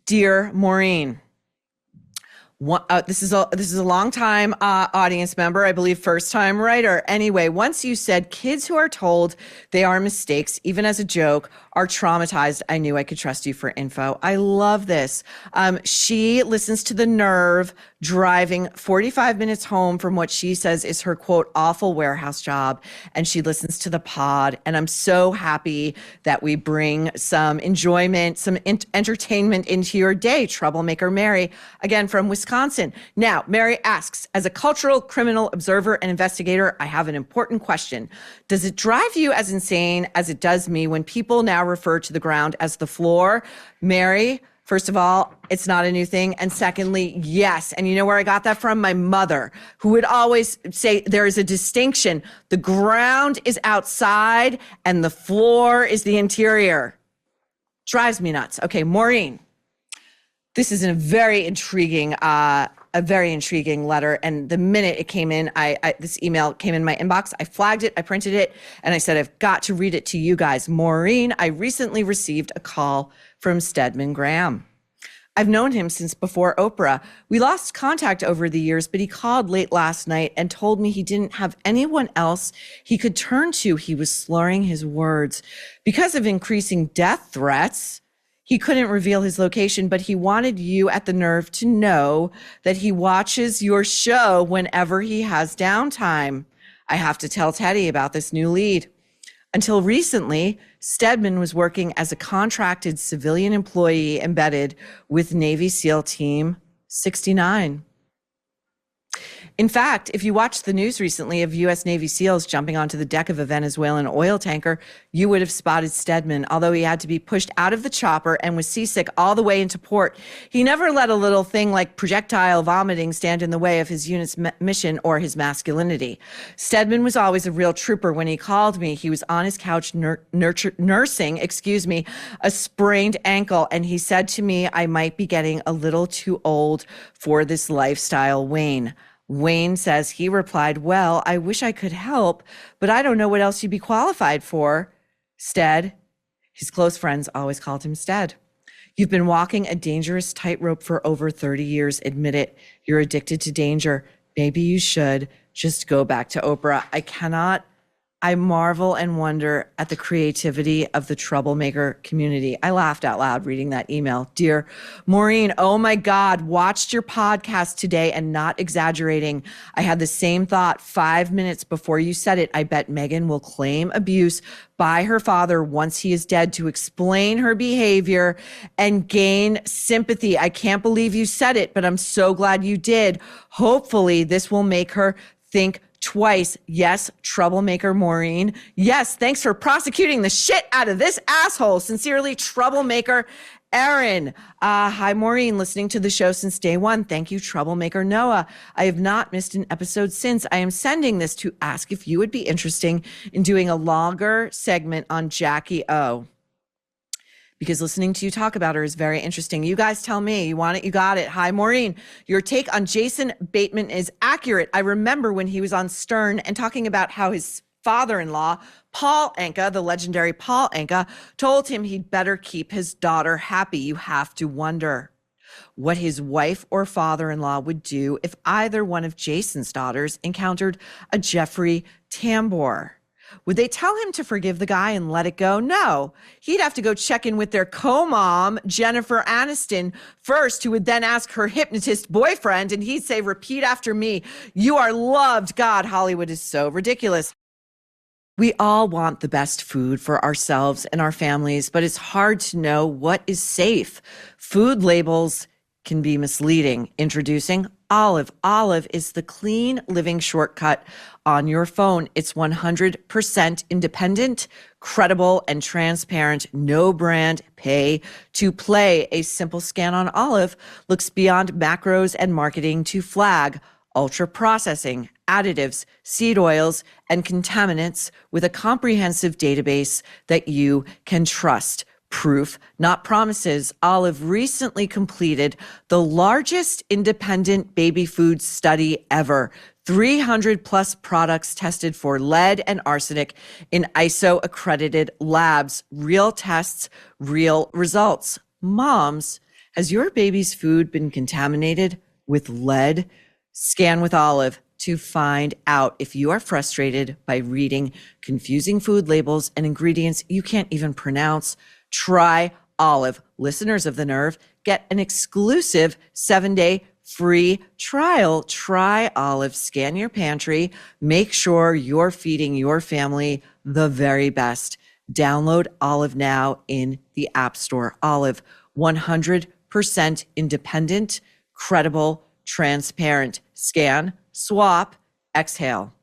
Dear Maureen, this is a long time audience member, I believe first time writer. Anyway, once you said kids who are told they are mistakes, even as a joke, are traumatized. I knew I could trust you for info. I love this. She listens to The Nerve driving 45 minutes home from what she says is her quote awful warehouse job, and she listens to the pod. And I'm so happy that we bring some enjoyment, some entertainment into your day. Troublemaker Mary, again from Wisconsin. Now, Mary asks, as a cultural criminal observer and investigator, I have an important question. Does it drive you as insane as it does me when people now refer to the ground as the floor? Mary, first of all, it's not a new thing. And secondly, yes. And you know where I got that from? My mother, who would always say there is a distinction. The ground is outside and the floor is the interior. Drives me nuts. Okay, Maureen. This is a very intriguing letter. And the minute it came in, this email came in my inbox. I flagged it, I printed it, and I said, I've got to read it to you guys. Maureen, I recently received a call from Stedman Graham. I've known him since before Oprah. We lost contact over the years, but he called late last night and told me he didn't have anyone else he could turn to. He was slurring his words. Because of increasing death threats, he couldn't reveal his location, but he wanted you at The Nerve to know that he watches your show whenever he has downtime. I have to tell Teddy about this new lead. Until recently, Stedman was working as a contracted civilian employee embedded with Navy SEAL Team 69. In fact, if you watched the news recently of U.S. Navy SEALs jumping onto the deck of a Venezuelan oil tanker, you would have spotted Stedman, although he had to be pushed out of the chopper and was seasick all the way into port. He never let a little thing like projectile vomiting stand in the way of his unit's mission or his masculinity. Stedman was always a real trooper. When he called me, he was on his couch nursing a sprained ankle, and he said to me, I might be getting a little too old for this lifestyle, Wayne. Wayne says he replied, well, I wish I could help, but I don't know what else you'd be qualified for. Stead, his close friends always called him Stead. You've been walking a dangerous tightrope for over 30 years. Admit it. You're addicted to danger. Maybe you should just go back to Oprah. I marvel and wonder at the creativity of the Troublemaker community. I laughed out loud reading that email. Dear Maureen, oh my God, watched your podcast today and not exaggerating. I had the same thought 5 minutes before you said it. I bet Megan will claim abuse by her father once he is dead to explain her behavior and gain sympathy. I can't believe you said it, but I'm so glad you did. Hopefully this will make her think twice. Yes, Troublemaker Maureen. Yes, thanks for prosecuting the shit out of this asshole. Sincerely, Troublemaker Aaron. Hi, Maureen, listening to the show since day one. Thank you, Troublemaker Noah. I have not missed an episode since. I am sending this to ask if you would be interested in doing a longer segment on Jackie O, because listening to you talk about her is very interesting. You guys tell me. You want it? You got it. Hi, Maureen. Your take on Jason Bateman is accurate. I remember when he was on Stern and talking about how his father-in-law, Paul Anka, the legendary Paul Anka, told him he'd better keep his daughter happy. You have to wonder what his wife or father-in-law would do if either one of Jason's daughters encountered a Jeffrey Tambor. Would they tell him to forgive the guy and let it go? No. He'd have to go check in with their co-mom, Jennifer Aniston, first, who would then ask her hypnotist boyfriend, and he'd say, repeat after me, you are loved. God, Hollywood is so ridiculous. We all want the best food for ourselves and our families, but it's hard to know what is safe. Food labels can be misleading. Introducing Olive. Olive is the clean living shortcut on your phone. It's 100% independent, credible, and transparent. No brand pay to play. A simple scan on Olive looks beyond macros and marketing to flag ultra processing, additives, seed oils, and contaminants with a comprehensive database that you can trust. Proof, not promises. Olive recently completed the largest independent baby food study ever. 300 plus products tested for lead and arsenic in ISO accredited labs. Real tests, real results. Moms Has your baby's food been contaminated with lead? Scan with Olive to find out if you are frustrated by reading confusing food labels and ingredients you can't even pronounce. Try Olive. Listeners of The Nerve get an exclusive 7-day free trial. Try Olive. Scan your pantry. Make sure you're feeding your family the very best. Download Olive now in the App Store. Olive, 100% independent, credible, transparent. Scan, swap, exhale.